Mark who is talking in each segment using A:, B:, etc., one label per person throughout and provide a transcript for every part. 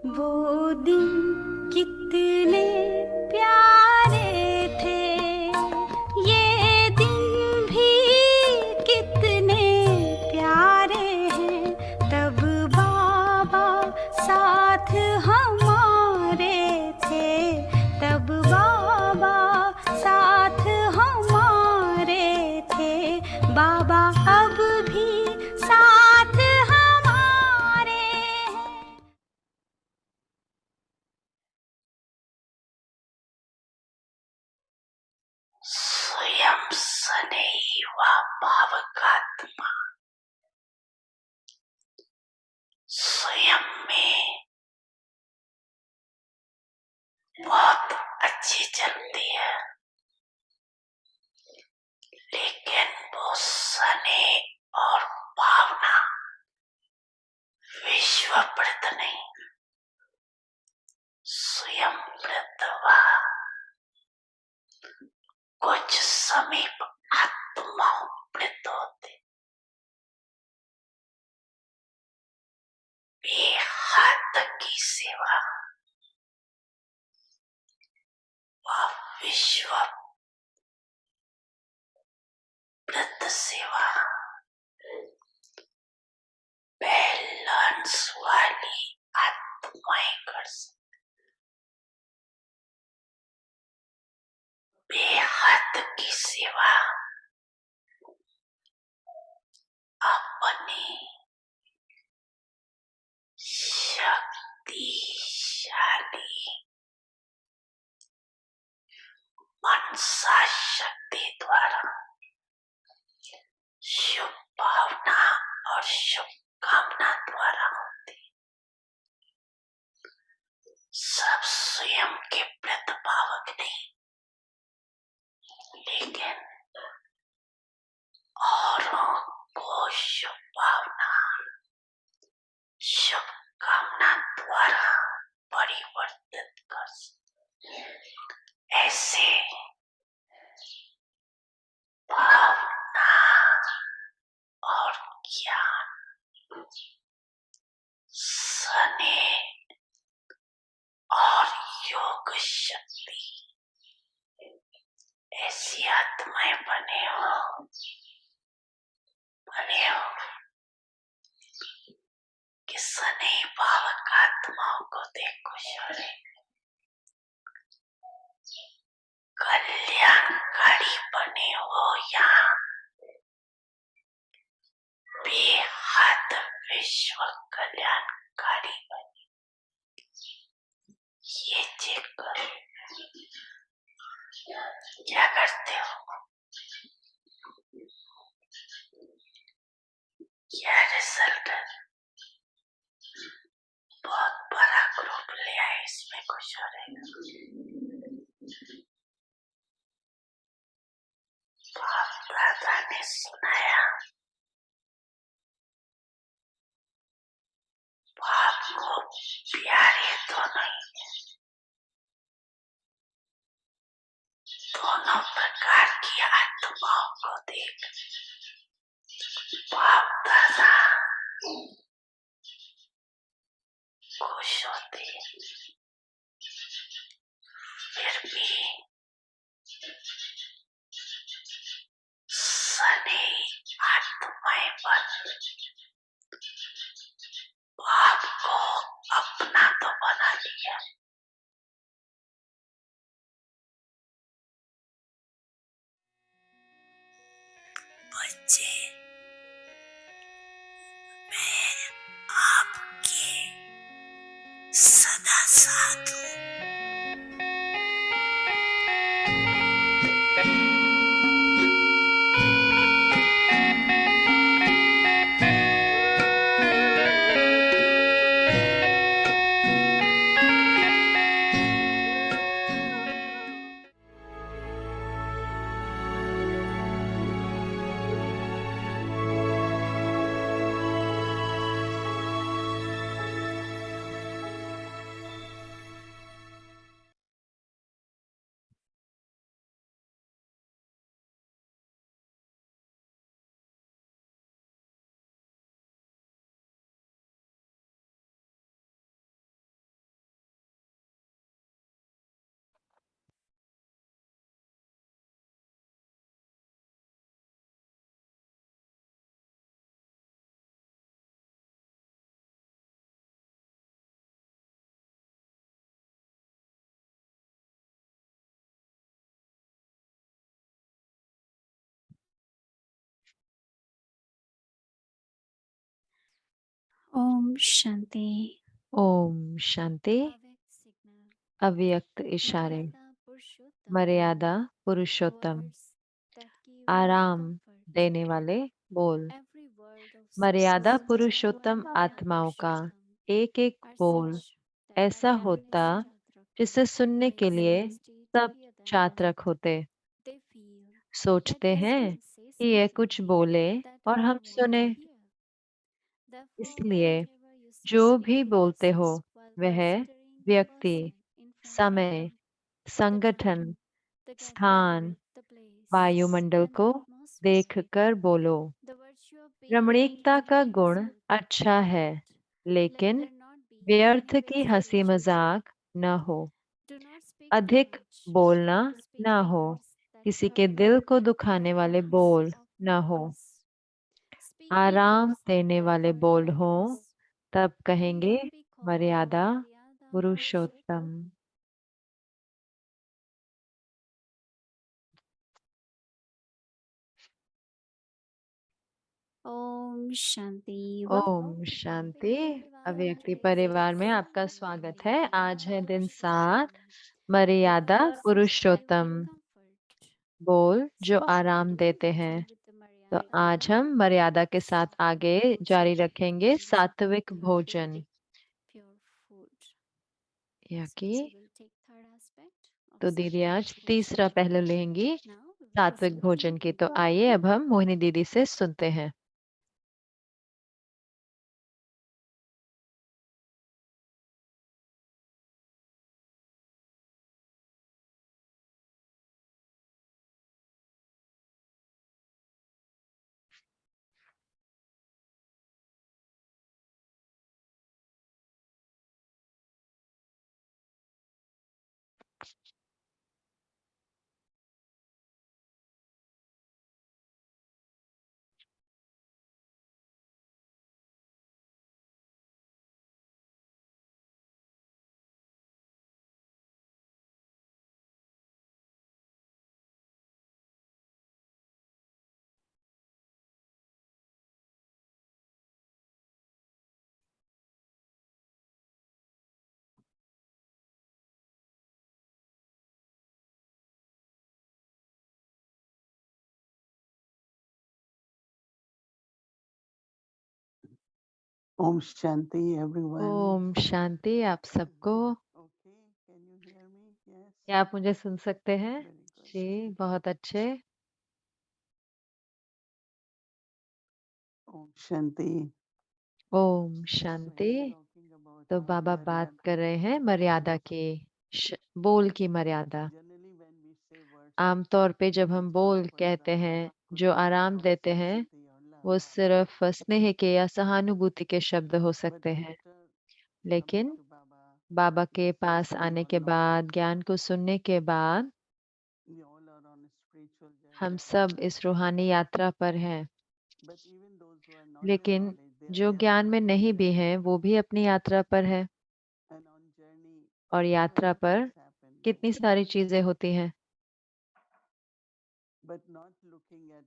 A: वो दिन कितने प्यारे थे, ये दिन भी कितने प्यारे हैं। तब बाबा साथ हमारे थे, तब बाबा साथ हमारे थे। बाबा अब भी साथ हमारे हैं।
B: स्वयं सदैव भावकात्मा स्वयं में बहुत अच्छी चलती है, लेकिन वो स्नेह और भावना विश्वप्रत नहीं, स्वयं प्रतवा कुछ समीप आत्माओं प्रत होते। बेहद की सेवा व विश्व प्रत सेवा बैलेंस वाली आत्माएं कर सकते। बेहद की सेवा अपनी शक्तिशाली मनसा शक्ति द्वारा शुभ भावना और शुभ कामना द्वारा होती। सब स्वयं के प्रतिभावक नहीं, लेकिन औरों को शुभ भावना शुभ कामना द्वारा परिवर्तित कर सकते। ऐसे भावना और ज्ञान, स्नेह और योग शक्ति, ऐसी आत्माएं बने हो कि स्नेह भावक आत्माओं को देख खुश हो रहे, कल्याणकारी बने हो या बेहद विश्व कल्याणकारी बने। ये चेक करो, क्या करते हो, क्या रिजल्ट है। बहुत बड़ा ग्रुप ले आए, इसमें खुश हो रहे। बाप दादा ने सुनाया, बाप को प्यारे दोनों ही है, दोनों प्रकार की आत्माओं को देख बाप दादा खुश होते। फिर भी स्नेह आत्माएं बन बाप को अपना तो बना लिया। बच्चे, मैं आपके सदा साथ हूँ।
A: ओम शांति।
C: ओम शांति।
A: अव्यक्त सिग्नल।
C: अव्यक्त इशारे।
A: मर्यादा पुरुषोत्तम।
C: मर्यादा पुरुषोत्तम।
A: वर्ड्स दैट गिव
C: आराम
A: कंफर्ट।
C: देने वाले बोल।
A: एवरी वर्ड ऑफ
C: मर्यादा
A: पुरुषोत्तम
C: पुरुषोत्तम आत्माओं का एक एक
A: आर
C: बोल
A: सच दैट
C: ऐसा होता
A: एवरीवन
C: जिसे सुनने के लिए
A: प्लेस
C: सब चातरक होते।
A: they feel that
C: सोचते
A: they
C: हैं
A: can say
C: कि ये कुछ
A: something
C: बोले
A: that
C: और हम
A: other want
C: सुने।
A: to hear. Therefore,
C: इसलिए
A: whatever you say
C: जो भी बोलते हो
A: speaks while
C: वह
A: considering the
C: व्यक्ति,
A: person in front of
C: समय,
A: you, the
C: संगठन,
A: time, the gathering,
C: स्थान,
A: the place,
C: वायुमंडल
A: and
C: को
A: the atmosphere.
C: देखकर बोलो।
A: The virtue of being
C: रमणीकता का
A: begins
C: गुण
A: with
C: अच्छा है,
A: that. Let
C: लेकिन
A: there not be
C: व्यर्थ
A: any
C: की
A: wasted
C: हंसी
A: joke.
C: मजाक न हो।
A: Do not speak too
C: अधिक
A: much.
C: बोलना
A: Speak
C: न हो।
A: words that
C: किसी के
A: hurt
C: दिल को
A: at
C: दुखाने
A: the
C: वाले
A: loss
C: बोल
A: of
C: न हो।
A: others. Speak
C: आराम
A: words that
C: देने वाले
A: comfort
C: बोल हो,
A: others.
C: तब
A: May
C: कहेंगे
A: you be called
C: मर्यादा
A: Maryada
C: Purushottam.
A: Purushottam. Om Shanti.
C: Om
A: Welcome to
C: Shanti.
A: Avyakti Parivar.
C: अव्यक्ति
A: Today's day
C: परिवार
A: is
C: में आपका
A: 7
C: स्वागत है। आज
A: Maryada
C: है दिन
A: Purushottam.
C: 7,
A: The
C: मर्यादा
A: words that give
C: Purushottam.
A: comfort.
C: बोल जो
A: So today
C: आराम
A: we will
C: देते हैं।
A: continue with the
C: तो
A: Maryada.
C: आज हम मर्यादा के साथ आगे
A: Sattvic
C: जारी
A: Bhojan,
C: रखेंगे।
A: means
C: सात्विक भोजन,
A: pure food.
C: या
A: So
C: कि
A: we will take third aspect of
C: तो दीदी
A: Sattvic
C: आज
A: Bhojan.
C: तीसरा पहलू लेंगी
A: Now we will
C: सात्विक
A: listen to
C: भोजन की।
A: Mohini.
C: तो आइए अब हम मोहिनी दीदी से सुनते हैं।
B: Om Shanti, everyone.
C: Om Shanti आप सबको।
B: Okay, can you hear me? Yes.
C: क्या आप मुझे सुन सकते हैं?
B: Very good.
C: जी बहुत अच्छे।
B: Om Shanti.
C: Om
B: So
C: Shanti.
B: we are talking about
C: तो बाबा बात
B: Maryada.
C: कर रहे हैं मर्यादा की, बोल की मर्यादा।
B: Generally, when we say words
C: आमतौर पे जब हम
B: which
C: बोल
B: comfort
C: कहते
B: the
C: हैं
B: heart, could
C: जो
B: be a word
C: आराम
B: of
C: देते हैं,
B: sympathy or
C: वो
B: love.
C: सिर्फ स्नेह के या सहानुभूति के शब्द हो
B: But
C: सकते हैं।
B: after coming
C: लेकिन
B: to Baba,
C: बाबा के
B: listening
C: पास
B: to
C: आने
B: your
C: के
B: knowledge,
C: बाद, ज्ञान को सुनने के बाद,
B: we all are on a spiritual
C: हम
B: journey.
C: सब इस रूहानी यात्रा पर हैं।
B: But even those who are not in
C: लेकिन
B: knowledge, they are
C: जो
B: there
C: ज्ञान
B: on
C: में
B: their
C: नहीं भी
B: journey.
C: हैं, वो भी अपनी यात्रा पर है।
B: And on journey,
C: और
B: so
C: यात्रा
B: many
C: पर
B: things happen.
C: कितनी सारी चीजें होती हैं,
B: But not looking at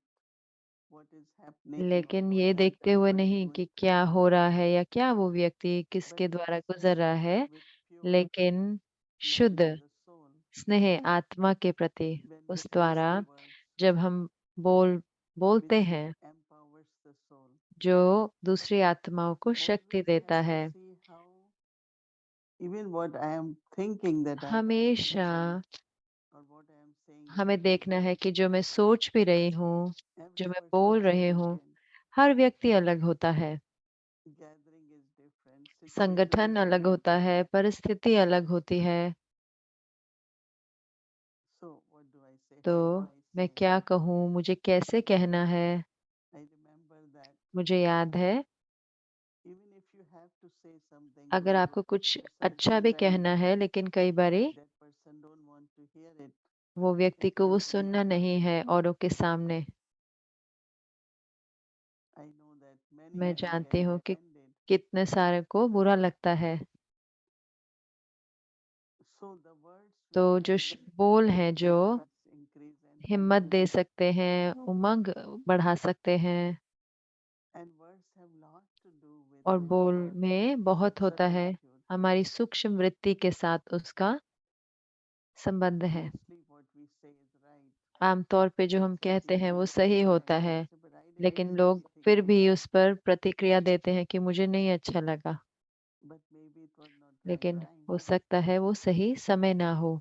B: what is happening or
C: लेकिन
B: what
C: ये
B: that
C: देखते हुए
B: person is
C: नहीं
B: going
C: कि
B: through.
C: क्या हो रहा है या क्या वो व्यक्ति
B: But
C: किसके द्वारा गुजर
B: listening
C: रहा है।
B: with pure
C: लेकिन
B: love
C: शुद्ध
B: to the soul,
C: स्नेह आत्मा के प्रति
B: when we
C: उस
B: say
C: द्वारा
B: some words
C: जब हम बोलते
B: which
C: हैं,
B: empowers the soul.
C: जो दूसरी आत्माओं को शक्ति
B: Always have
C: देता
B: to
C: है।
B: see how even what I am thinking that I am
C: हमेशा
B: saying or what I am saying
C: हमें
B: here,
C: देखना है कि जो मैं सोच भी रही हूँ, जो
B: every
C: मैं
B: person
C: बोल
B: is
C: रही हूँ,
B: different.
C: हर व्यक्ति अलग होता है।
B: Gathering is different. Situation is
C: संगठन अलग होता
B: different.
C: है, परिस्थिति अलग होती है।
B: So what do I say?
C: तो
B: How do I
C: मैं
B: say?
C: क्या कहूँ, मुझे कैसे कहना है।
B: I remember that
C: मुझे याद है,
B: even if you have to say something
C: अगर
B: good,
C: आपको कुछ
B: but
C: अच्छा
B: certain
C: भी
B: time
C: कहना है, लेकिन कई बारी
B: that person don't want to hear it
C: वो व्यक्ति
B: at
C: को वो
B: your
C: सुनना
B: front.
C: नहीं है औरों के सामने।
B: I know that many
C: मैं
B: many
C: जानती
B: get
C: हूँ कि
B: offended.
C: कितने सारे को बुरा लगता है।
B: So the words
C: तो
B: which
C: जो
B: can
C: बोल हैं, जो
B: confidence increase and
C: हिम्मत
B: energy,
C: दे सकते हैं, उमंग बढ़ा सकते हैं,
B: and words have lot
C: और बोल में बहुत होता है, हमारी सूक्ष्म वृत्ति के साथ उसका संबंध है। आमतौर पे जो हम कहते हैं वो सही होता है, लेकिन लोग फिर भी उस पर प्रतिक्रिया देते हैं कि मुझे नहीं अच्छा लगा, लेकिन हो सकता है वो सही समय ना हो।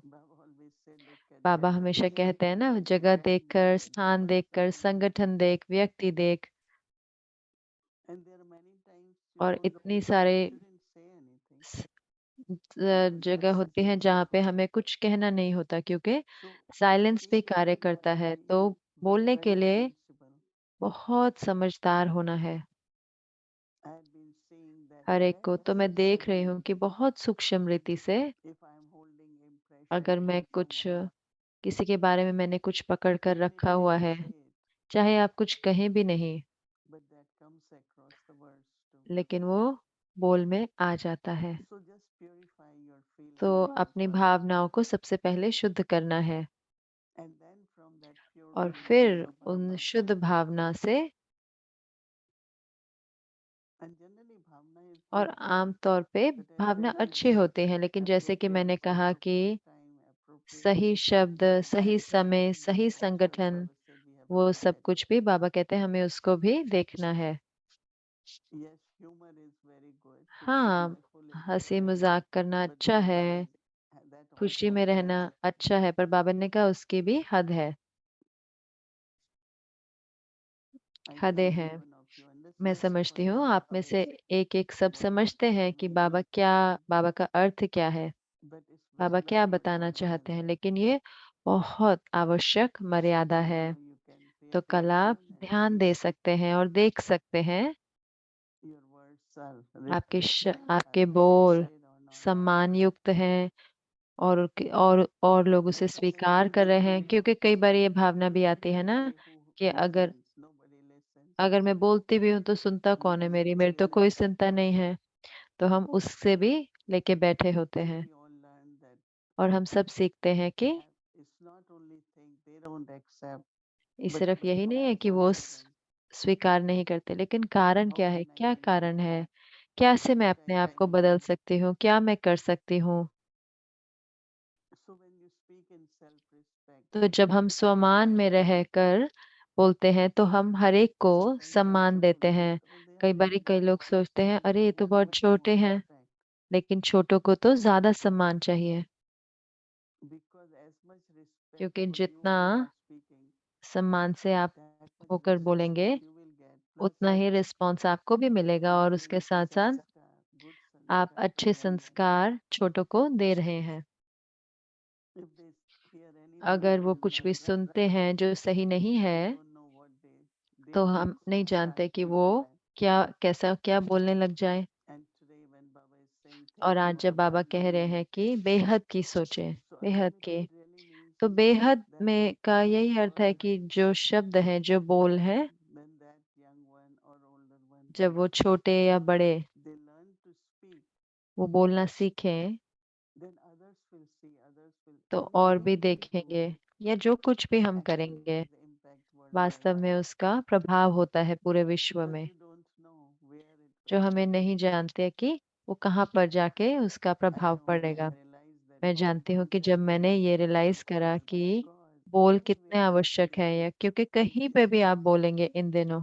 C: बाबा हमेशा कहते हैं ना, जगह देखकर, स्थान देखकर, संगठन देख, व्यक्ति देख। और इतनी सारे जगह होती हैं जहाँ पे हमें कुछ कहना नहीं होता, क्योंकि साइलेंस भी कार्य करता है। तो बोलने के लिए बहुत समझदार होना है हर एक को। तो मैं देख रही हूँ कि बहुत सूक्ष्म रीति से, अगर मैं कुछ किसी के बारे में मैंने कुछ पकड़ कर रखा हुआ है, चाहे आप कुछ कहें भी नहीं, लेकिन वो बोल में आ जाता है। तो अपनी भावनाओं को सबसे पहले शुद्ध करना है, और फिर उन शुद्ध भावना से, और आम तौर पे भावना अच्छी होती है, लेकिन जैसे कि मैंने कहा कि सही शब्द, सही समय, सही संगठन, वो सब कुछ भी बाबा कहते हैं हमें उसको भी देखना है। हाँ, हंसी मजाक करना अच्छा है, खुशी में रहना अच्छा है, पर बाबा ने कहा उसकी भी हद है, हदें हैं। मैं समझती हूँ आप में से एक एक सब समझते हैं कि बाबा का अर्थ क्या है, बाबा क्या बताना चाहते हैं, लेकिन ये बहुत आवश्यक मर्यादा है। तो कल आप ध्यान दे सकते हैं और देख सकते हैं आपके बोल सम्मान युक्त हैं, और लोग उसे स्वीकार कर रहे हैं, क्योंकि कई बार ये भावना भी आती है ना कि अगर अगर मैं बोलती भी हूँ तो सुनता कौन है, मेरी तो कोई सुनता नहीं है। तो हम उससे भी लेके बैठे होते हैं, और हम सब सीखते हैं कि ये सिर्फ यही नहीं है कि वो स्वीकार नहीं करते, लेकिन कारण क्या है, क्या कारण है, कैसे मैं अपने आप को बदल सकती हूँ, क्या मैं कर सकती हूँ। तो जब हम स्वमान में रहकर बोलते हैं तो हम हर एक को सम्मान देते हैं। कई बार कई लोग सोचते हैं अरे ये तो बहुत छोटे हैं, लेकिन छोटों को तो ज्यादा सम्मान चाहिए, क्योंकि जितना सम्मान से आप होकर बोलेंगे, उतना ही रिस्पॉन्स आपको भी मिलेगा, और उसके साथ साथ आप अच्छे संस्कार छोटों को दे रहे हैं। अगर वो कुछ भी सुनते हैं जो सही नहीं है, तो हम नहीं जानते कि वो क्या बोलने लग जाए। और आज जब बाबा कह रहे हैं कि बेहद की सोचे, बेहद की, तो बेहद में का यही अर्थ है कि जो शब्द है, जो बोल है, जब वो छोटे या बड़े वो बोलना सीखें, तो और भी देखेंगे, या जो कुछ भी हम करेंगे, वास्तव में उसका प्रभाव होता है पूरे विश्व में, जो हमें नहीं जानते कि वो कहाँ पर जाके उसका प्रभाव पड़ेगा। मैं जानती हूँ कि जब मैंने ये रियलाइज करा कि बोल कितने आवश्यक है, या क्योंकि कहीं पे भी आप बोलेंगे इन दिनों,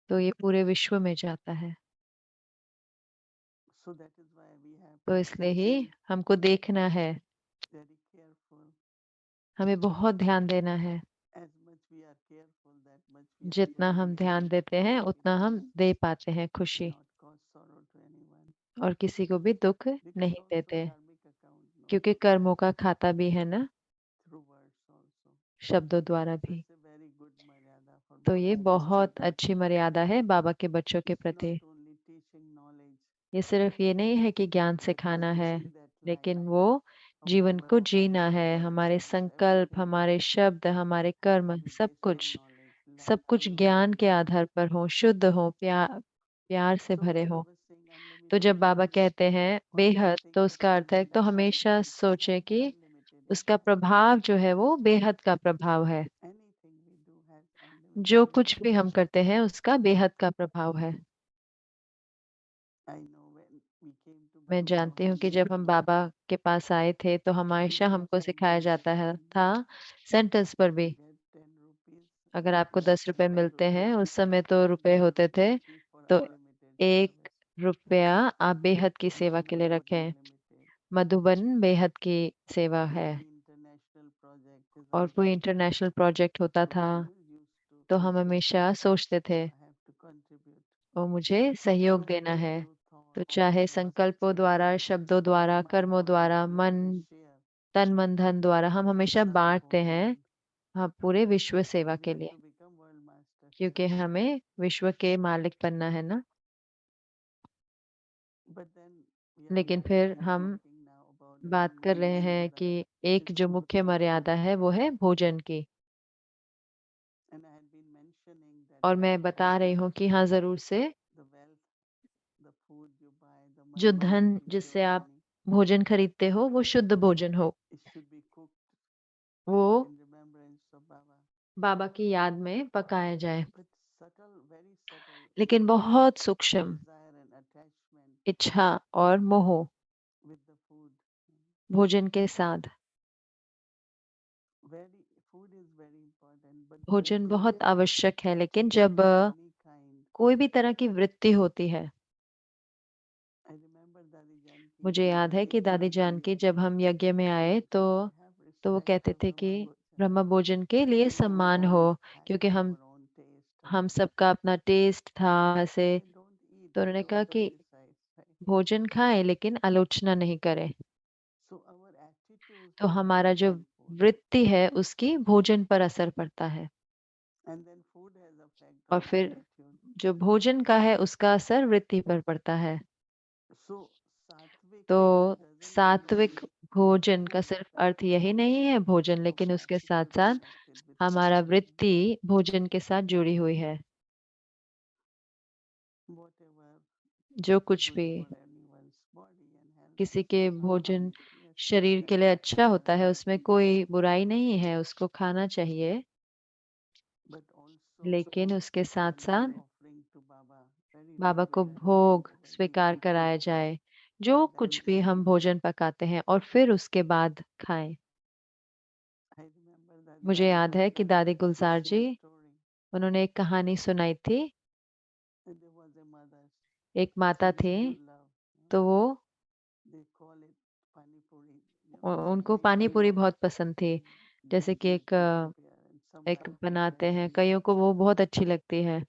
C: तो ये पूरे विश्व में जाता है। तो इसलिए ही हमको देखना है, हमें बहुत ध्यान देना है। जितना हम ध्यान देते हैं उतना हम दे पाते हैं खुशी, और किसी को भी दुख नहीं देते, क्योंकि कर्मों का खाता भी है ना, शब्दों द्वारा भी। तो ये बहुत अच्छी मर्यादा है बाबा के बच्चों के प्रति। ये सिर्फ ये नहीं है कि ज्ञान सिखाना है, लेकिन वो जीवन को जीना है। हमारे संकल्प, हमारे शब्द, हमारे कर्म, सब कुछ ज्ञान के आधार पर हो, शुद्ध हो, प्यार से भरे हो। तो जब बाबा कहते हैं बेहद, तो उसका अर्थ है, तो हमेशा सोचे कि उसका प्रभाव जो है वो बेहद का प्रभाव है। जो कुछ भी हम करते हैं उसका बेहद का प्रभाव है। मैं जानती हूँ कि जब हम बाबा के पास आए थे तो हमेशा हमको सिखाया जाता है था सेंटेंस पर भी, अगर आपको 10 रुपए मिलते हैं, उस समय तो रुपए होते थे, तो 1 रुपया आप बेहद की सेवा के लिए रखें। मधुबन बेहद की सेवा है। और कोई इंटरनेशनल प्रोजेक्ट होता था तो हम हमेशा सोचते थे और मुझे सहयोग देना है, तो चाहे संकल्पों द्वारा, शब्दों द्वारा, कर्मों द्वारा, तन मन धन द्वारा, हम हमेशा बांटते हैं, हाँ, पूरे विश्व सेवा के लिए, क्योंकि हमें विश्व के मालिक बनना है ना। लेकिन फिर हम बात कर रहे हैं कि एक जो मुख्य मर्यादा है वो है भोजन की, और मैं बता रही हूँ कि हाँ, जरूर से जो धन जिससे आप भोजन खरीदते हो वो शुद्ध भोजन हो, वो बाबा की याद में पकाया जाए। लेकिन बहुत सूक्ष्म इच्छा और मोह भोजन के साथ, भोजन बहुत आवश्यक है, लेकिन जब कोई भी तरह की वृत्ति होती है, मुझे याद है कि दादी जान की जब हम यज्ञ में आए तो वो कहते थे कि ब्रह्म भोजन के लिए सम्मान हो, क्योंकि हम सबका अपना टेस्ट था ऐसे, तो उन्होंने कहा कि भोजन खाएं लेकिन आलोचना नहीं करें। तो हमारा जो वृत्ति है उसकी भोजन पर असर पड़ता है, और फिर जो भोजन का है उसका असर वृत्ति पर पड़ता है। तो सात्विक भोजन का सिर्फ अर्थ यही नहीं है भोजन, लेकिन उसके साथ साथ हमारा वृत्ति भोजन के साथ जुड़ी हुई है। जो कुछ भी किसी के भोजन शरीर के लिए अच्छा होता है उसमें कोई बुराई नहीं है, उसको खाना चाहिए, लेकिन उसके साथ साथ बाबा को भोग स्वीकार कराया जाए, जो कुछ भी हम भोजन पकाते हैं, और फिर उसके बाद खाएं। मुझे याद है कि दादी गुलजार जी, उन्होंने एक कहानी सुनाई थी। एक माता थी, तो वो उनको पानी पूरी बहुत पसंद थी, जैसे कि एक बनाते हैं, कईयों को वो बहुत अच्छी लगती है,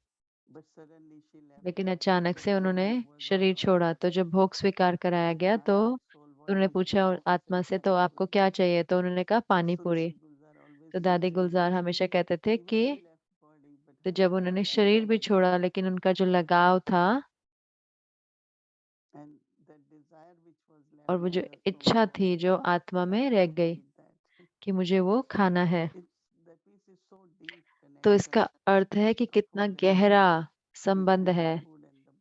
C: लेकिन अचानक से उन्होंने शरीर छोड़ा, तो जब भोग स्वीकार कराया गया तो उन्होंने पूछा आत्मा से, तो आपको क्या चाहिए, तो उन्होंने कहा पानी पूरी। तो दादी गुलजार हमेशा कहते थे कि तो जब उन्होंने शरीर भी छोड़ा, लेकिन उनका जो लगाव था और वो जो इच्छा थी जो आत्मा में रह गई कि मुझे वो खाना है, तो इसका अर्थ है कि कितना गहरा संबंध है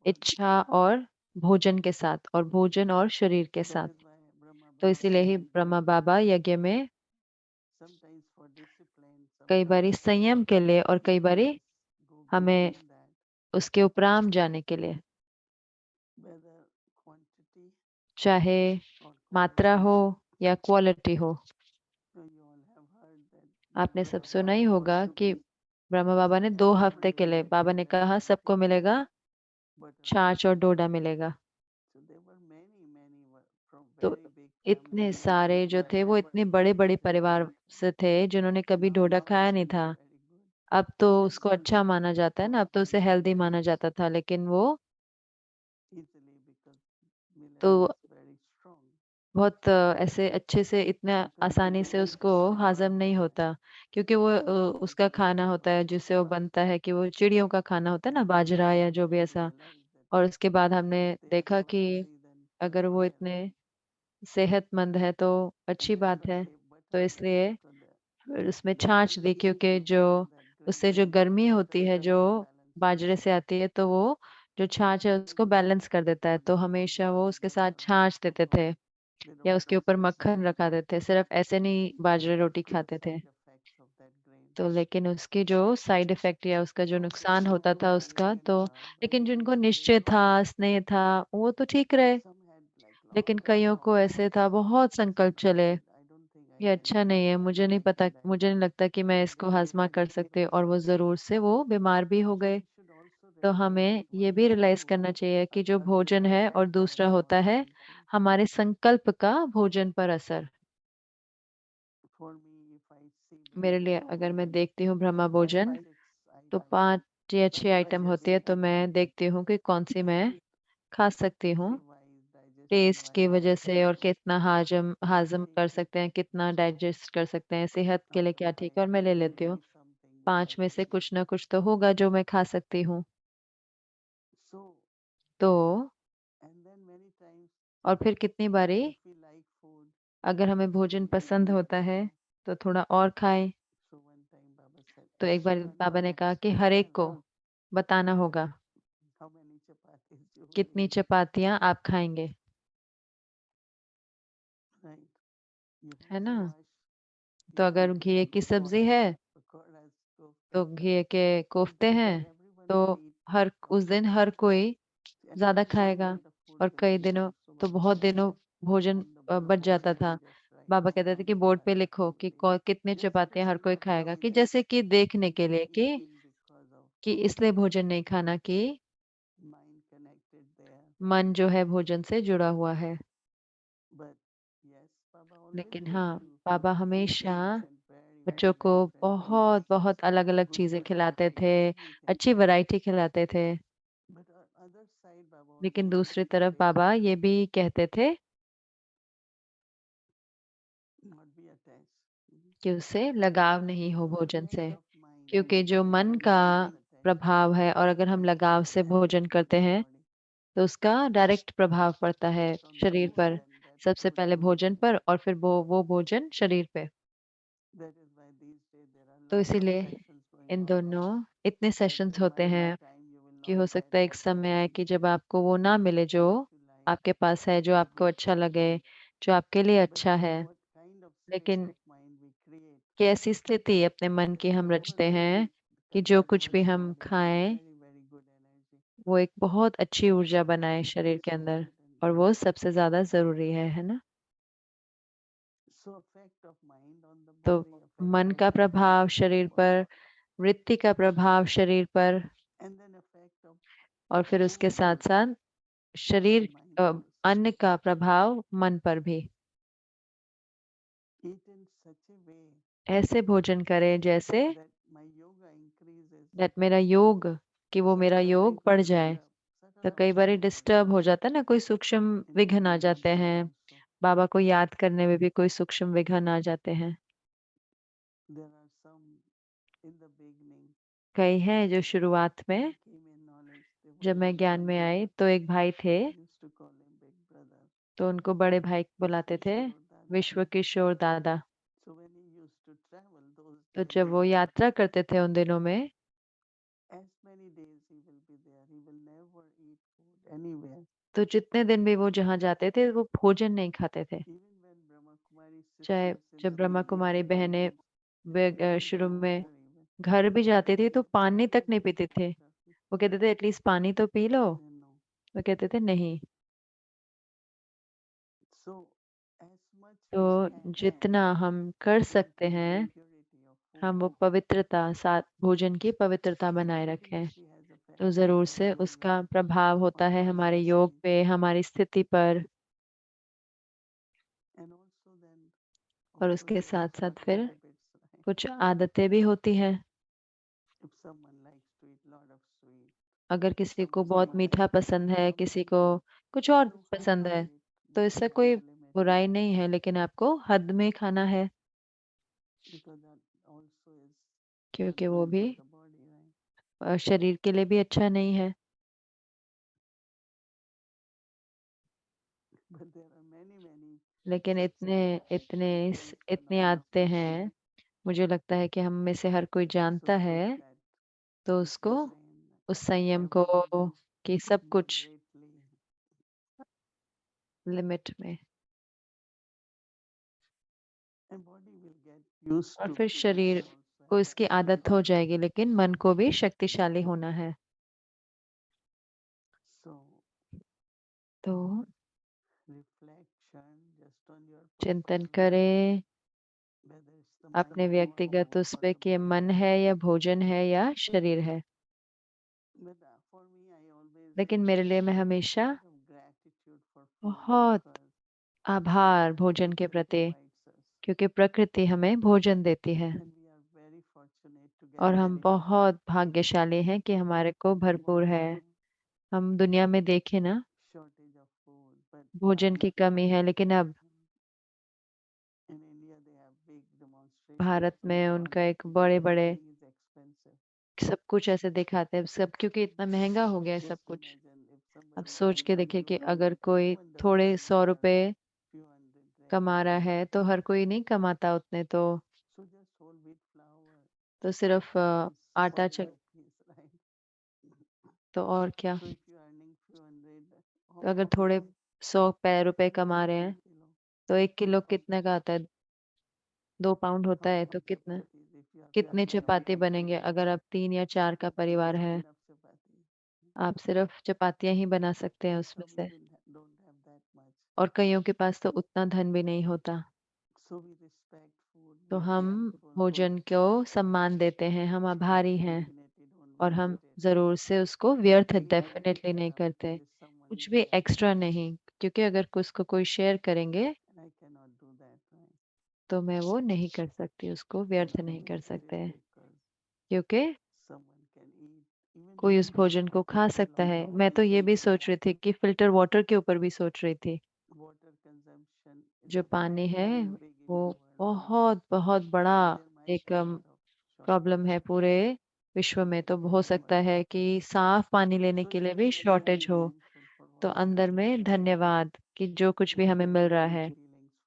C: इच्छा और भोजन के साथ, और भोजन और शरीर के साथ। तो इसीलिए ही ब्रह्मा बाबा यज्ञ में कई बारी संयम के लिए और कई बारी हमें उसके उपराम जाने के लिए, चाहे मात्रा हो या क्वालिटी हो। आपने सब सुना ही होगा कि ब्रह्मा बाबा ने 2 हफ्ते के लिए, बाबा ने कहा सबको मिलेगा छाछ और डोडा मिलेगा, तो इतने सारे जो थे वो इतने बड़े बड़े परिवार से थे जिन्होंने कभी डोडा खाया नहीं था। अब तो उसको अच्छा माना जाता है ना, अब तो उसे हेल्दी माना जाता था, लेकिन वो तो बहुत ऐसे अच्छे से इतना आसानी से उसको हाजम नहीं होता, क्योंकि वो उसका खाना होता है जिससे वो बनता है, कि वो चिड़ियों का खाना होता है ना, बाजरा या जो भी ऐसा। और उसके बाद हमने देखा कि अगर वो इतने सेहतमंद है तो अच्छी बात है, तो इसलिए फिर उसमें छाछ दी, क्योंकि जो उससे जो गर्मी होती है जो बाजरे से आती है, तो वो जो छाछ है उसको बैलेंस कर देता है, तो हमेशा वो उसके साथ छाछ देते थे या उसके ऊपर मक्खन रखा देते थे, सिर्फ ऐसे नहीं बाजरे रोटी खाते थे। तो लेकिन उसके जो साइड इफेक्ट या उसका जो नुकसान होता था उसका तो, लेकिन जिनको निश्चय था, स्नेह था, वो तो ठीक रहे। लेकिन कईयों को ऐसे था, बहुत संकल्प चले, ये अच्छा नहीं है, मुझे नहीं पता, मुझे नहीं लगता कि मैं इसको हाजमा कर सकते, और वो जरूर से वो बीमार भी हो गए। तो हमें ये भी रियलाइज करना चाहिए कि जो भोजन है, और दूसरा होता है हमारे संकल्प का भोजन पर असर। मेरे लिए अगर मैं देखती हूँ ब्रह्मा भोजन, तो 5 या 6 आइटम होती है, तो मैं देखती हूँ कि कौन सी मैं खा सकती हूँ टेस्ट की वजह से, और कितना हाजम हाजम कर सकते हैं, कितना डाइजेस्ट कर सकते हैं, सेहत के लिए क्या ठीक है, और मैं ले लेती हूँ। 5 में से कुछ ना कुछ तो होगा जो मैं खा सकती हूँ। तो और फिर कितनी बारी अगर हमें भोजन पसंद होता है तो थोड़ा और खाएं। तो एक बार बाबा ने कहा कि हर एक को बताना होगा कितनी चपातियां आप खाएंगे, है ना। तो अगर घी की सब्जी है तो घी के कोफ्ते हैं, तो हर उस दिन हर कोई ज्यादा खाएगा। और कई दिनों तो बहुत दिनों भोजन बच जाता था। बाबा कहते थे कि बोर्ड पे लिखो कि कितने चपातियां हर कोई खाएगा, कि जैसे कि देखने के लिए कि इसलिए भोजन नहीं खाना कि मन जो है भोजन से जुड़ा हुआ है। लेकिन हाँ, बाबा हमेशा बच्चों को बहुत बहुत अलग अलग चीजें खिलाते थे, अच्छी वैरायटी खिलाते थे। लेकिन दूसरी तरफ बाबा ये भी कहते थे कि उससे लगाव नहीं हो भोजन से, क्योंकि जो मन का प्रभाव है, और अगर हम लगाव से भोजन करते हैं तो उसका डायरेक्ट प्रभाव पड़ता है शरीर पर, सबसे पहले भोजन पर, और फिर वो भोजन शरीर पे। तो इसीलिए इन दोनों इतने सेशंस होते हैं कि हो सकता है एक समय आए कि जब आपको वो ना मिले जो आपके पास है, जो आपको अच्छा लगे, जो आपके लिए अच्छा है। लेकिन कैसी स्थिति अपने मन की हम रचते हैं कि जो कुछ भी हम खाएं वो एक बहुत अच्छी ऊर्जा बनाए शरीर के अंदर, और वो सबसे ज्यादा जरूरी है ना। तो मन का प्रभाव शरीर पर, वृत्ति का प्रभाव शरीर पर, और फिर उसके साथ साथ शरीर अन्न का प्रभाव मन पर भी। ऐसे भोजन करें जैसे दैट मेरा योग, कि वो मेरा योग बढ़ जाए। तो कई बार डिस्टर्ब हो जाता है ना, कोई सूक्ष्म विघ्न आ जाते हैं, बाबा को याद करने में भी कोई सूक्ष्म विघ्न आ जाते हैं। कई हैं जो शुरुआत में, जब मैं ज्ञान में आई तो एक भाई थे, तो उनको बड़े भाई बुलाते थे, विश्व किशोर दादा। तो जब वो यात्रा करते थे उन दिनों में, तो जितने दिन भी वो जहाँ जाते थे वो भोजन नहीं खाते थे। चाहे जब ब्रह्मा कुमारी बहनें शुरू में घर भी जाती थी तो पानी तक नहीं पीते थे। वो कहते थे एटलीस्ट पानी तो पी लो, वो कहते थे नहीं। तो जितना हम कर सकते हैं, हम वो पवित्रता साथ भोजन की पवित्रता बनाए रखें, तो जरूर से उसका प्रभाव होता है हमारे योग पे, हमारी स्थिति पर। और उसके साथ साथ फिर कुछ आदतें भी होती हैं। अगर किसी को बहुत मीठा पसंद है, किसी को कुछ और पसंद है, तो इससे कोई बुराई नहीं है, लेकिन आपको हद में खाना है, क्योंकि वो भी शरीर के लिए भी अच्छा नहीं है। लेकिन इतने इतने इतनी आदतें हैं, मुझे लगता है कि हम में से हर कोई जानता है, तो उसको उस संयम को, कि सब कुछ लिमिट में। और फिर शरीर को इसकी आदत हो जाएगी, लेकिन मन को भी शक्तिशाली होना है। तो चिंतन करें अपने व्यक्तिगत उस पे कि मन है या भोजन है या शरीर है। लेकिन मेरे लिए मैं हमेशा बहुत आभार भोजन के प्रति, क्योंकि प्रकृति हमें भोजन देती है और हम बहुत भाग्यशाली हैं कि हमारे को भरपूर है। हम दुनिया में देखें ना, भोजन की कमी है, लेकिन अब भारत में उनका एक बड़े बड़े सब कुछ ऐसे दिखाते हैं सब, क्योंकि इतना महंगा हो गया है सब कुछ। अब सोच के देखिए कि अगर कोई थोड़े 100 रुपए कमा रहा है तो हर कोई नहीं कमाता उतने, तो सिर्फ आटा चक तो और क्या। तो अगर थोड़े 100 रुपए कमा रहे हैं तो 1 किलो कितने का आता है? 2 पाउंड होता है, तो कितने कितने चपाती बनेंगे? अगर आप 3 या 4 का परिवार है, आप सिर्फ चपातियां ही बना सकते हैं उसमें से, और कईयों के पास तो उतना धन भी नहीं होता। तो हम भोजन को सम्मान देते हैं, हम आभारी हैं, और हम जरूर से उसको व्यर्थ डेफिनेटली नहीं करते, कुछ भी एक्स्ट्रा नहीं, क्योंकि अगर उसको कोई शेयर करेंगे तो मैं वो नहीं कर सकती, उसको व्यर्थ नहीं कर सकते, क्योंकि कोई उस भोजन को खा सकता है। मैं तो ये भी सोच रही थी कि फिल्टर वाटर के ऊपर भी सोच रही थी। जो पानी है वो बहुत बहुत बड़ा एक प्रॉब्लम है पूरे विश्व में, तो हो सकता है कि साफ पानी लेने के लिए भी शॉर्टेज हो। तो अंदर में धन्यवाद कि जो कुछ भी हमें मिल रहा है,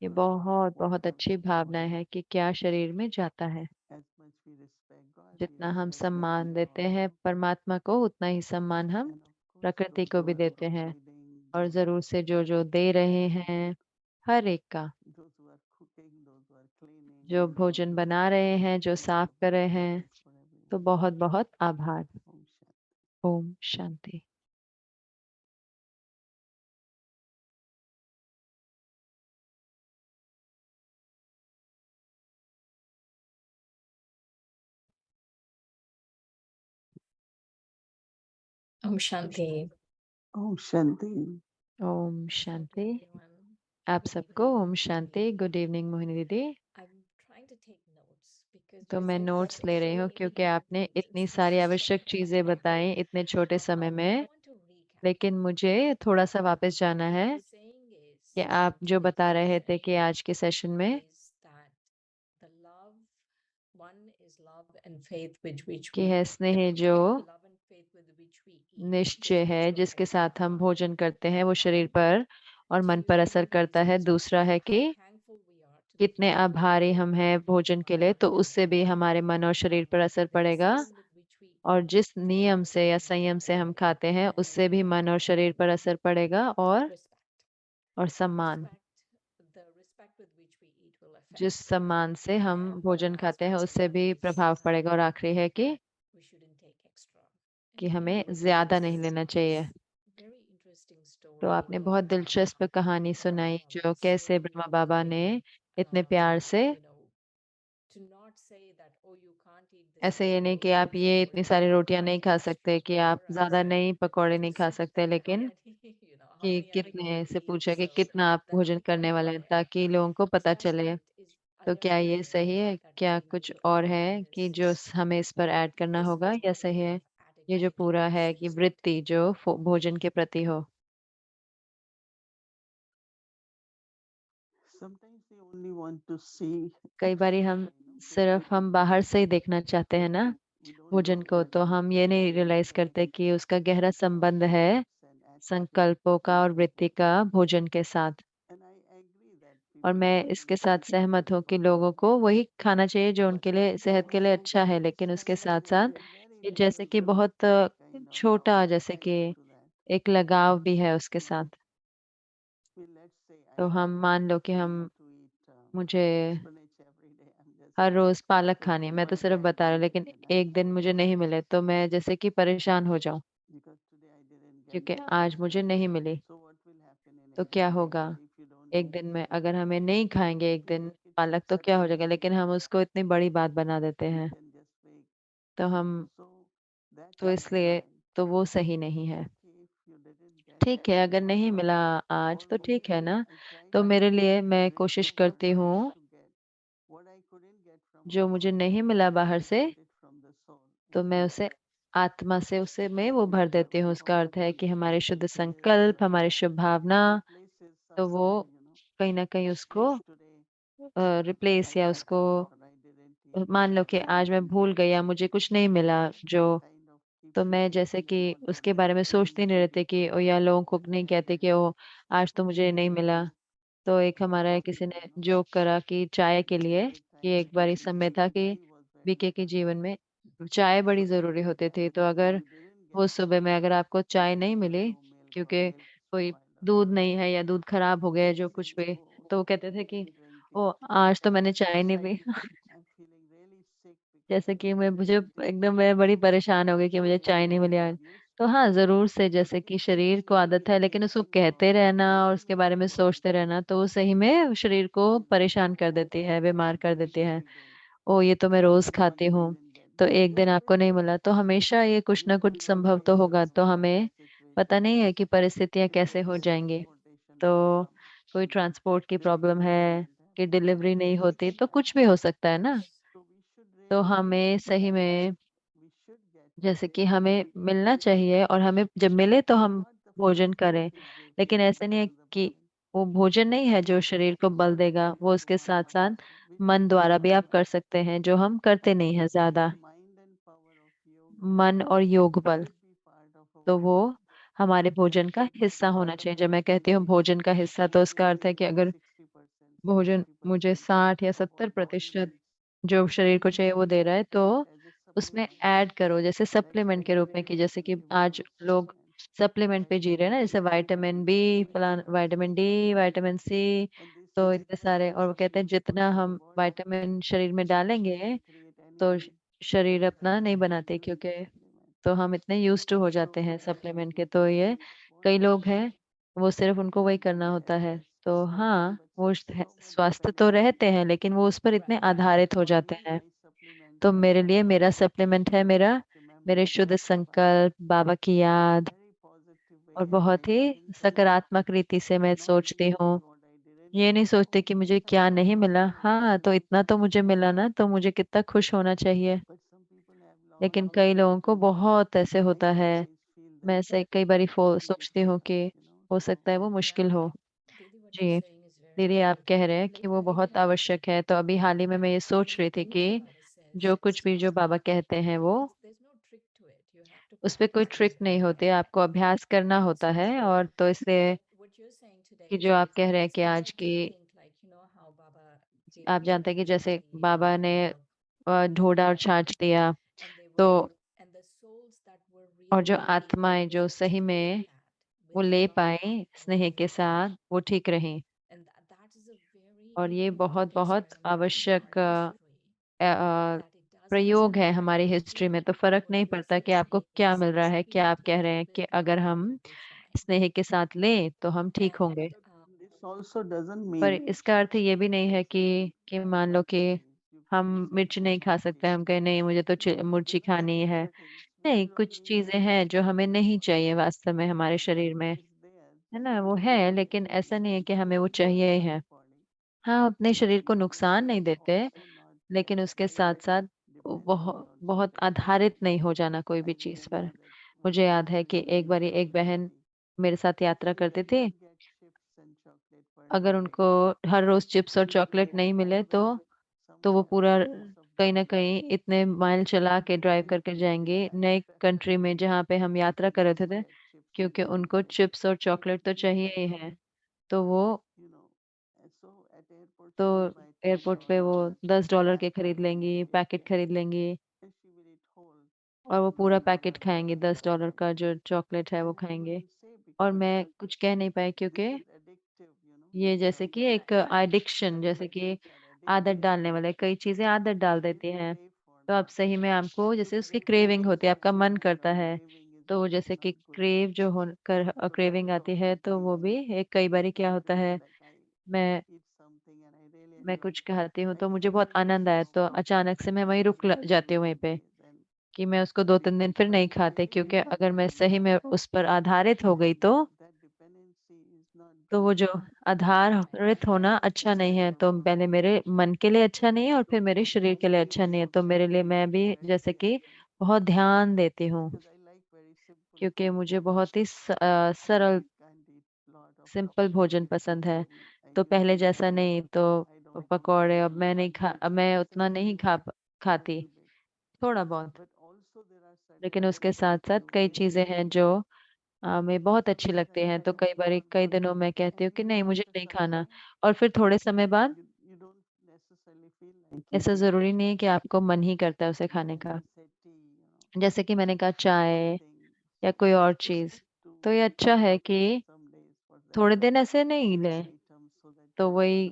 C: ये बहुत बहुत अच्छी भावना है कि क्या शरीर में जाता है। जितना हम सम्मान देते हैं परमात्मा को, उतना ही सम्मान हम प्रकृति को भी देते हैं, और जरूर से जो जो दे रहे हैं हर एक का, जो भोजन बना रहे हैं, जो साफ कर रहे हैं, तो बहुत बहुत आभार। ओम शांति।
D: Om Shanti.
B: ओम शांति।
C: ओम
D: Om
C: शांति।
D: Shanti, everyone.
C: आप
D: Good
C: सबको
D: evening.
C: Om Shanti. Good evening Mohini दीदी।
D: I'm trying to take notes because
C: तो
D: you
C: मैं
D: said
C: नोट्स
D: such
C: ले रही हूँ, क्योंकि आपने इतनी सारी आवश्यक चीजें बताई इतने छोटे समय
D: I
C: में।
D: want to recap.
C: लेकिन मुझे थोड़ा सा वापस जाना है
D: The saying is
C: कि आप जो बता रहे थे कि आज के सेशन में
D: is that the love one is love and faith with which
C: कि
D: we
C: है स्नेह जो
D: love and faith with which we eat
C: निश्चय
D: is
C: है
D: mutual
C: जिसके
D: affection.
C: साथ हम भोजन करते हैं, वो शरीर पर और मन पर असर करता है। दूसरा है कि
D: How thankful we are to the
C: कितने
D: physical
C: आभारी
D: world
C: हम हैं भोजन के लिए, तो उससे भी हमारे मन और शरीर पर असर
D: the
C: पड़ेगा।
D: discipline with which we
C: और
D: eat
C: जिस नियम से या संयम से हम खाते हैं, उससे भी मन और शरीर पर असर पड़ेगा। और
D: respect.
C: सम्मान,
D: The respect with which we eat will affect
C: जिस सम्मान से हम
D: and the
C: भोजन
D: last
C: खाते हैं,
D: one
C: उससे भी
D: is
C: प्रभाव पड़ेगा। और आखिरी है कि
D: we shouldn't take extra.
C: कि हमें ज्यादा नहीं लेना चाहिए।
D: Very interesting story.
C: तो आपने बहुत दिलचस्प कहानी सुनाई, जो कैसे ब्रह्मा बाबा ने इतने प्यार से,
D: You know, to not say that oh you can't eat this
C: ऐसे ये
D: many
C: नहीं कि आप
D: rotis
C: ये
D: or
C: इतनी
D: you
C: सारी
D: can't
C: रोटियां नहीं
D: eat
C: खा
D: extra
C: सकते, कि आप
D: for
C: ज्यादा
D: us,
C: नहीं पकौड़े नहीं खा सकते,
D: how
C: लेकिन
D: many you know how
C: कि
D: many are you going
C: कितने
D: to
C: से
D: eat
C: पूछा कि
D: so
C: कितना आप
D: that
C: भोजन
D: people
C: करने
D: are
C: वाले हैं,
D: aware.
C: ताकि लोगों को
D: So
C: पता
D: I
C: चले।
D: spent is I
C: तो क्या
D: definitely
C: ये सही है?
D: that
C: क्या
D: we
C: कुछ
D: will
C: और
D: add
C: है
D: on
C: कि
D: this.
C: जो हमें इस पर ऐड करना
D: This
C: होगा, या सही
D: joy
C: है?
D: of
C: ये जो
D: attitude
C: पूरा है
D: is
C: कि
D: respect.
C: वृत्ति जो भोजन के प्रति हो। कई बारी हम सिर्फ हम बाहर से ही देखना चाहते हैं ना भोजन को, तो हम ये नहीं रियलाइज करते कि उसका गहरा संबंध है संकल्पों का और वृत्ति का भोजन के साथ। और मैं इसके साथ सहमत हूँ कि लोगों को वही खाना चाहिए जो उनके लिए सेहत के लिए अच्छा है, लेकिन उसके साथ साथ ये जैसे कि बहुत छोटा, जैसे कि एक लगाव भी है उसके साथ। तो हम मान लो कि हम मुझे हर रोज पालक खानी है, मैं तो सिर्फ बता रहा हूँ, लेकिन एक दिन मुझे नहीं मिले तो मैं जैसे कि परेशान हो जाऊं क्योंकि आज मुझे नहीं मिली। तो क्या होगा एक दिन में, अगर हमें नहीं खाएंगे एक दिन पालक तो क्या हो जाएगा, लेकिन हम उसको इतनी बड़ी बात बना देते हैं। तो हम तो इसलिए तो वो सही नहीं है। ठीक है, अगर नहीं मिला आज तो ठीक है ना। तो मेरे लिए मैं कोशिश करती हूँ, जो मुझे नहीं मिला बाहर से तो मैं उसे आत्मा से उसे मैं वो भर देती हूँ। उसका अर्थ है कि हमारे शुद्ध संकल्प, हमारी शुभ भावना, तो वो कहीं ना कहीं उसको रिप्लेस या उसको मान लो कि आज मैं भूल गई या मुझे कुछ नहीं मिला जो, तो मैं जैसे कि उसके बारे में सोचती नहीं रहती कि ओ या लोगों को नहीं कहते कि ओ आज तो मुझे नहीं मिला। तो एक हमारा किसी ने जोक करा कि चाय के लिए, कि एक बार इस समय था कि बीके के जीवन में चाय बड़ी जरूरी होती थी। तो अगर वो सुबह में अगर आपको चाय नहीं मिली क्योंकि कोई दूध नहीं है या दूध खराब हो गया है, जो कुछ भी, तो वो कहते थे कि ओ आज तो मैंने चाय नहीं पी। जैसे कि मैं मुझे एकदम मैं बड़ी परेशान हो गई कि मुझे चाय नहीं मिली आज। तो हाँ जरूर से जैसे कि शरीर को आदत है, लेकिन उसको कहते रहना और उसके बारे में सोचते रहना तो वो सही में शरीर को परेशान कर देती है, बीमार कर देती है। ओ ये तो मैं रोज खाती हूँ, तो एक दिन आपको नहीं मिला तो हमेशा ये कुछ ना कुछ संभव तो होगा। तो हमें पता नहीं है कि परिस्थितियां कैसे हो जाएंगी। तो कोई ट्रांसपोर्ट की प्रॉब्लम है कि डिलीवरी नहीं होती, तो कुछ भी हो सकता है ना। तो हमें सही में जैसे कि हमें मिलना चाहिए और हमें जब मिले तो हम भोजन करें, लेकिन ऐसे नहीं है कि वो भोजन नहीं है जो शरीर को बल देगा, वो उसके साथ साथ मन द्वारा भी आप कर सकते हैं, जो हम करते नहीं है ज्यादा। मन और योग बल, तो वो हमारे भोजन का हिस्सा होना चाहिए। जब मैं कहती हूँ भोजन का हिस्सा तो उसका अर्थ है कि अगर भोजन मुझे 60 या 70% जो शरीर को चाहिए वो दे रहा है, तो उसमें ऐड करो जैसे सप्लीमेंट के रूप में, कि जैसे कि आज लोग सप्लीमेंट पे जी रहे हैं ना, जैसे विटामिन बी, फलान विटामिन डी, विटामिन सी, तो इतने सारे। और वो कहते हैं जितना हम विटामिन शरीर में डालेंगे तो शरीर अपना नहीं बनाते, क्योंकि तो हम इतने यूज टू हो जाते हैं सप्लीमेंट के। तो ये कई लोग हैं वो सिर्फ उनको वही करना होता है। तो हाँ वो स्वस्थ तो रहते हैं लेकिन वो उस पर इतने आधारित हो जाते हैं। तो मेरे लिए मेरा सप्लीमेंट है मेरा मेरे शुद्ध संकल्प, बाबा की याद, और बहुत ही सकारात्मक रीति से मैं सोचती हूँ। ये नहीं सोचते कि मुझे क्या नहीं मिला, हाँ तो इतना तो मुझे मिला ना, तो मुझे कितना खुश होना चाहिए। लेकिन कई लोगों को बहुत ऐसे होता है। मैं ऐसे कई बार सोचती हूँ कि हो सकता है वो मुश्किल हो।
D: Didi, what you're
C: ji
D: saying is very
C: दीदी, आप
D: true.
C: कह रहे हैं
D: And
C: कि
D: there's
C: वो
D: no
C: बहुत
D: hidden
C: आवश्यक है, तो अभी हाल ही में मैं ये सोच
D: when
C: रही थी कि
D: Baba
C: जो
D: says
C: कुछ भी जो
D: start
C: बाबा कहते हैं वो
D: there's no trick to it. You have to
C: उस पे कोई
D: practice
C: ट्रिक नहीं
D: basically.
C: होती, आपको अभ्यास करना होता है।
D: So
C: और तो इसलिए
D: what you're saying today
C: कि
D: is
C: जो आप
D: very
C: कह
D: true.
C: रहे हैं
D: It's
C: कि
D: like
C: आज
D: if
C: की,
D: you think like how Baba gave
C: आप
D: you
C: जानते हैं कि जैसे
D: electricity
C: बाबा
D: and
C: ने
D: milk
C: ढोड़ा और छाछ दिया,
D: and they
C: तो
D: were and the souls that were
C: और जो
D: really able
C: आत्माएं जो सही
D: to take
C: में
D: that
C: वो
D: with
C: ले
D: love
C: पाए
D: and
C: स्नेह के
D: faith,
C: साथ, वो ठीक रही।
D: and that is a very
C: और ये
D: important
C: बहुत बहुत
D: experiment in our
C: आवश्यक
D: history, that it doesn't
C: प्रयोग है
D: matter
C: हमारी
D: if
C: हिस्ट्री में। तो
D: you
C: फर्क
D: what
C: नहीं
D: you're
C: पड़ता कि आपको
D: saying
C: क्या
D: is
C: मिल रहा है,
D: some
C: क्या
D: people
C: आप कह
D: take
C: रहे
D: it
C: हैं
D: with
C: कि अगर
D: love and
C: हम
D: they'll be fine.
C: स्नेह के साथ लें तो हम ठीक
D: And
C: होंगे।
D: um,
C: पर इसका अर्थ ये भी नहीं है कि मान लो कि हम मिर्च नहीं खा सकते, हम कहें नहीं मुझे तो मिर्ची खानी है। नहीं, कुछ चीजें हैं जो हमें नहीं चाहिए वास्तव में हमारे शरीर में, है ना, वो है, लेकिन ऐसा नहीं है कि हमें वो चाहिए ही है। हाँ अपने शरीर को नुकसान नहीं देते, लेकिन उसके साथ साथ बहुत बहुत आधारित नहीं हो जाना कोई भी चीज पर। मुझे याद है कि एक बार एक बहन मेरे साथ यात्रा करते थे, अगर उनको हर रोज चिप्स और चॉकलेट नहीं मिले तो वो पूरा कहीं ना कहीं इतने माइल चला के ड्राइव करके जाएंगे नए कंट्री में जहाँ पे हम यात्रा कर रहे थे, क्योंकि उनको चिप्स और चॉकलेट तो चाहिए ही है। तो वो तो एयरपोर्ट पे वो $10 के खरीद लेंगी, पैकेट खरीद लेंगी, और वो पूरा पैकेट खाएंगे, $10 का जो चॉकलेट है वो खाएंगे। और मैं कुछ कह नहीं पाई क्योंकि ये जैसे कि एक एडिक्शन, जैसे कि आदत डालने वाले, कई चीजें आदत डाल देती हैं। तो आप सही में आपको जैसे उसकी क्रेविंग होती है, आपका मन करता है, तो जैसे कि क्रेव जो हो कर क्रेविंग आती है, तो वो भी एक कई बारी क्या होता है, मैं मैं कुछ खाती हूँ तो मुझे बहुत आनंद आया, तो अचानक से मैं वहीं जाती हूँ वहीं पे, कि मैं उसको 2-3 दिन फिर नहीं खाते, क्योंकि अगर मैं सही में उस पर आधारित हो गई तो वो जो आधारित होना अच्छा नहीं है, तो पहले मेरे मन के लिए अच्छा नहीं है और फिर मेरे शरीर के लिए अच्छा नहीं है। तो मेरे लिए मैं भी जैसे कि बहुत ध्यान देती हूँ, क्योंकि मुझे बहुत ही सरल सिंपल भोजन पसंद है। तो पहले जैसा नहीं, तो पकौड़े अब मैं नहीं खा, अब मैं उतना नहीं खाती, थोड़ा बहुत। लेकिन उसके साथ साथ कई चीजें हैं जो हमें बहुत अच्छी लगती हैं, तो कई बार कई दिनों में कहती हूँ कि नहीं मुझे नहीं खाना, और फिर थोड़े समय बाद ऐसा जरूरी नहीं है कि आपको मन ही करता है उसे खाने का। जैसे कि मैंने कहा चाय या कोई और चीज, तो ये अच्छा है कि थोड़े दिन ऐसे नहीं लें, तो वही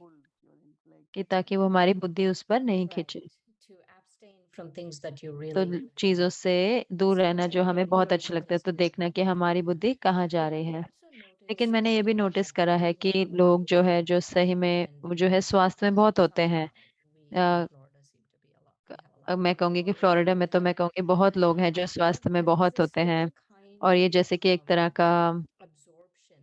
C: कि ताकि वो हमारी बुद्धि उस पर नहीं
D: Right.
C: खिंचे।
D: To abstain from things that you
C: तो
D: really like.
C: चीजों से दूर रहना जो हमें बहुत
D: You'll
C: अच्छा लगता है,
D: notice
C: तो
D: this.
C: देखना कि हमारी बुद्धि कहाँ जा रही है।
D: Also
C: लेकिन
D: notice
C: मैंने ये भी
D: that
C: नोटिस करा है
D: we
C: कि
D: have
C: लोग जो है जो
D: a
C: सही में
D: and
C: वो जो है स्वास्थ्य में बहुत होते हैं।
D: we in Florida seem to be a lot. We have a lot
C: अब
D: of
C: मैं कहूंगी कि फ्लोरिडा में तो मैं कहूंगी बहुत लोग हैं जो स्वास्थ्य में बहुत होते हैं, और ये जैसे कि एक तरह का
D: absorption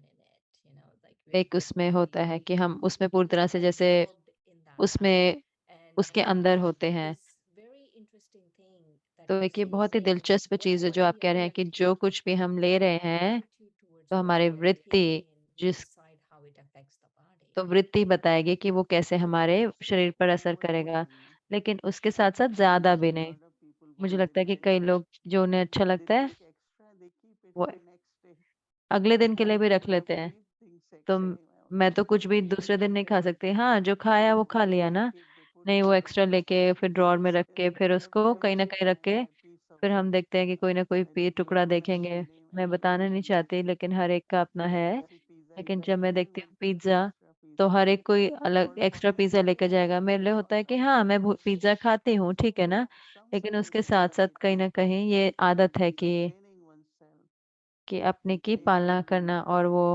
D: in it, like
C: एक
D: we're
C: उसमें होता है कि हम उसमें पूरी तरह से जैसे
D: absorbed in that.
C: उसमें
D: And
C: उसके अंदर होते हैं।
D: this very interesting thing that
C: तो
D: you
C: एक ये
D: see
C: बहुत ही
D: saying
C: दिलचस्प चीज है जो आप कह रहे हैं कि जो कुछ भी हम ले रहे हैं,
D: attitude towards
C: तो
D: what
C: हमारी
D: you are
C: वृत्ति
D: taking in will
C: जिस
D: decide how it affects the body.
C: तो वृत्ति बताएगी कि वो कैसे हमारे शरीर पर असर करेगा। लेकिन उसके साथ साथ ज्यादा भी नहीं। मुझे लगता है कि कई लोग जो उन्हें अच्छा लगता है वो अगले दिन के लिए भी रख लेते हैं। तो मैं तो कुछ भी दूसरे दिन नहीं खा सकती, हाँ जो खाया वो खा लिया ना, नहीं वो एक्स्ट्रा लेके फिर ड्रॉर में रख के फिर उसको कहीं ना कहीं रख के फिर हम देखते हैं कि कोई ना कोई टुकड़ा देखेंगे। मैं बताना नहीं चाहती, लेकिन हर एक का अपना है। लेकिन जब मैं देखती हूँ पिज्जा, तो हर एक कोई अलग एक्स्ट्रा पिज्जा लेकर जाएगा। मेरे लिए होता है कि हाँ मैं पिज्जा खाती हूँ, ठीक है ना, लेकिन उसके साथ साथ कहीं ना कहीं ये आदत है कि अपने की पालना करना और वो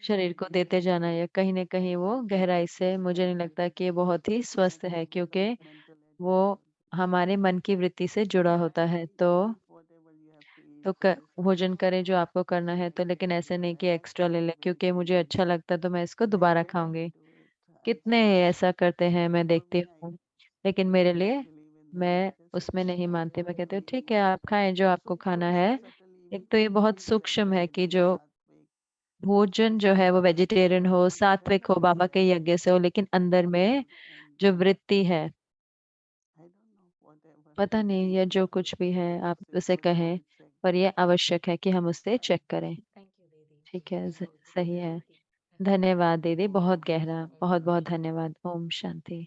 C: शरीर को देते जाना, या कहीं ना कहीं वो गहराई से मुझे नहीं लगता कि ये बहुत ही स्वस्थ है, क्योंकि वो हमारे मन की वृत्ति से जुड़ा होता है। भोजन करें जो आपको करना है, तो लेकिन ऐसे नहीं कि एक्स्ट्रा ले ले, क्योंकि मुझे अच्छा लगता है तो मैं इसको दोबारा खाऊंगी। कितने ऐसा करते हैं मैं देखती हूँ, लेकिन मेरे लिए मैं उसमें नहीं मानती। मैं कहती हूँ ठीक है आप खाएं जो आपको खाना है। एक तो ये बहुत सूक्ष्म है कि जो भोजन जो है वो वेजिटेरियन हो, सात्विक हो, बाबा के यज्ञ से हो, लेकिन अंदर में जो वृत्ति है, पता नहीं ये जो कुछ भी है आप उसे कहें, पर यह आवश्यक है कि हम उसे चेक करें।
D: Thank you, Didi.
C: ठीक है,
D: Very good.
C: सही है।
D: Thank
C: धन्यवाद दीदी, बहुत गहरा,
D: you.
C: बहुत बहुत धन्यवाद। ओम शांति।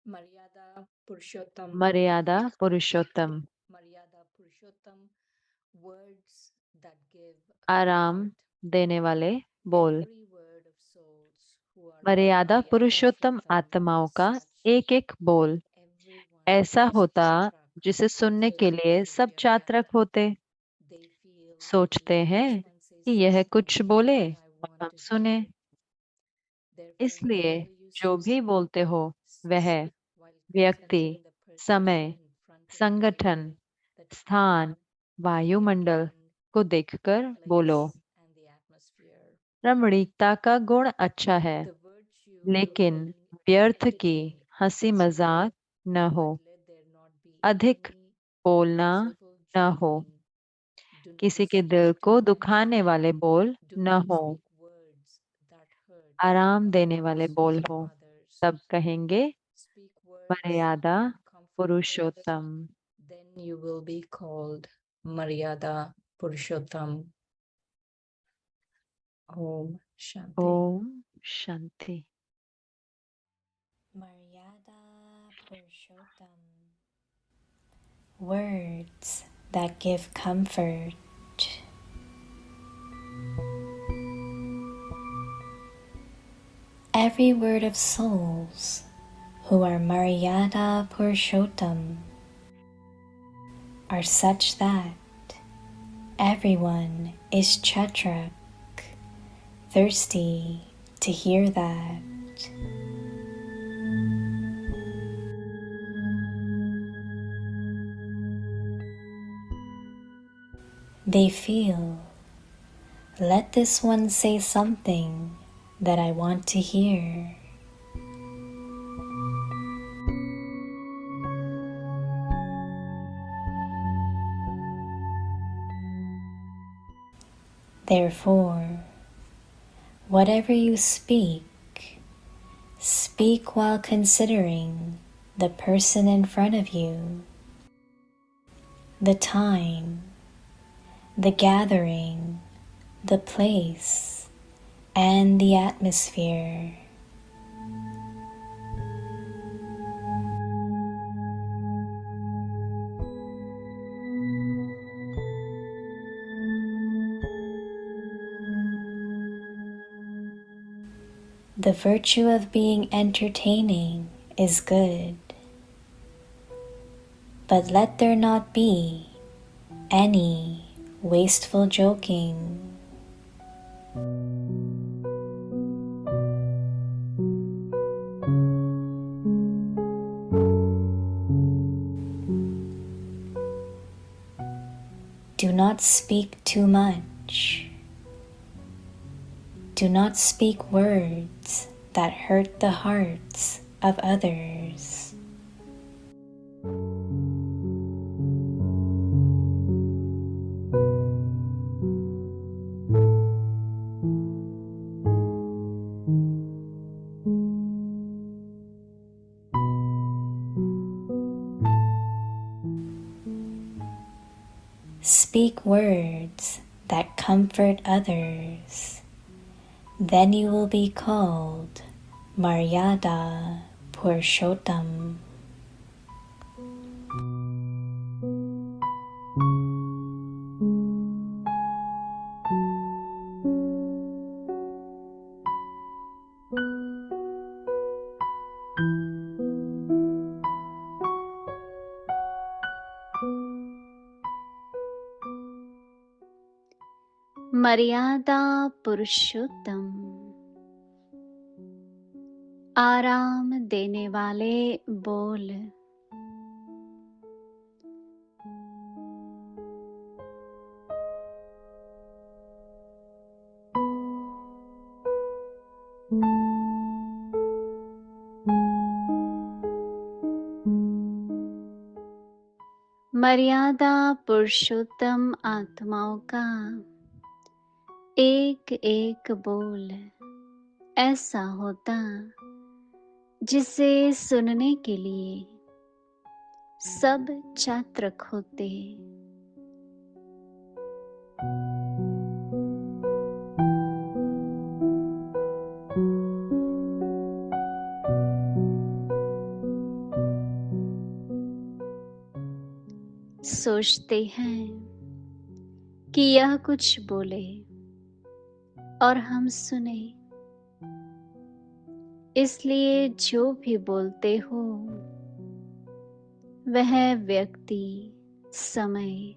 D: Maryada Purushottam.
C: मर्यादा पुरुषोत्तम,
D: Maryada Purushottam. Words that give
C: आराम
D: comfort.
C: देने वाले बोल।
D: Every word of souls who are called
C: मर्यादा
D: Maryada
C: पुरुषोत्तम
D: Purushottam
C: आत्माओं
D: is
C: का
D: such
C: एक एक बोल
D: that everyone
C: ऐसा
D: is
C: होता
D: struck
C: जिसे सुनने
D: so
C: के
D: deeply
C: लिए
D: to
C: सब
D: hear
C: चातक
D: that
C: होते।
D: they feel
C: सोचते हैं
D: moved and say
C: कि यह कुछ
D: something
C: बोले
D: that I
C: और
D: want
C: हम
D: to
C: सुने।
D: hear. Therefore,
C: इसलिए
D: whenever you
C: जो भी
D: speak,
C: बोलते हो वह
D: speak while
C: व्यक्ति,
D: considering the person
C: समय,
D: in front of
C: संगठन,
D: you, the
C: स्थान,
D: time,
C: वायुमंडल
D: everything,
C: को देखकर
D: the
C: बोलो।
D: place, and the atmosphere.
C: रमणीकता का गुण अच्छा है,
D: The virtue
C: लेकिन
D: being
C: व्यर्थ की
D: entertained
C: हंसी
D: is
C: मजाक
D: good,
C: न हो,
D: but let there not be
C: अधिक
D: any
C: बोलना
D: unmerciful
C: न हो,
D: joking. Do not
C: किसी के
D: speak
C: दिल को दुखाने वाले बोल
D: do
C: न
D: not
C: हो,
D: speak words that hurt
C: आराम देने वाले
D: others
C: बोल हो,
D: others.
C: तब कहेंगे
D: Speak words
C: मर्यादा
D: that comfort others,
C: Purushottam.
D: then you will be called Maryada Purushottam. Om Shanti.
C: Om Shanti.
E: Maryada Purushottam. Words that give comfort. every word of souls who are Maryada Purushottam are such that everyone is Chatrak, thirsty to hear that. They feel, let this one say something that I want to hear. Therefore, whatever you speak, speak while considering the person in front of you, the time, the gathering, the place, and the atmosphere. The virtue of being entertaining is good, but let there not be any wasteful joking. Do not speak too much. Do not speak words that hurt the hearts of others. Speak words that comfort others. Then you will be called Maryada Purushottam.
A: मर्यादा पुरुषोत्तम, आराम देने वाले बोल। मर्यादा पुरुषोत्तम आत्माओं का एक एक बोल ऐसा होता जिसे सुनने के लिए सब चात्रक होते। सोचते हैं कि यह कुछ बोले और हम सुने, इसलिए जो भी बोलते हो वह व्यक्ति, समय,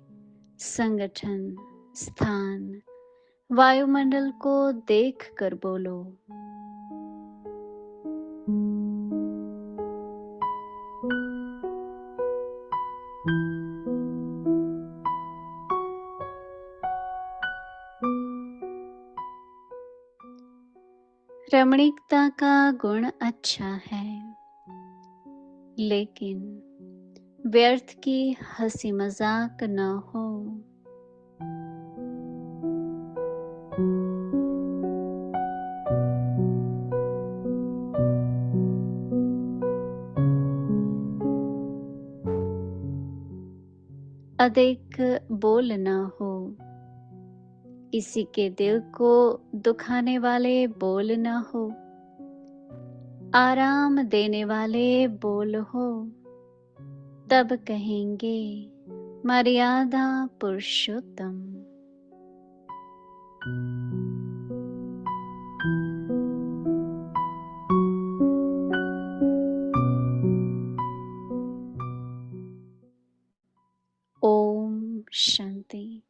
A: संगठन, स्थान, वायुमंडल को देख कर बोलो। रमणीकता का गुण अच्छा है, लेकिन व्यर्थ की हंसी मजाक न हो। अधिक बोल न हो, किसी के दिल को दुखाने वाले बोल न हो, आराम देने वाले बोल हो, तब कहेंगे मर्यादा पुरुषोत्तम। शांति।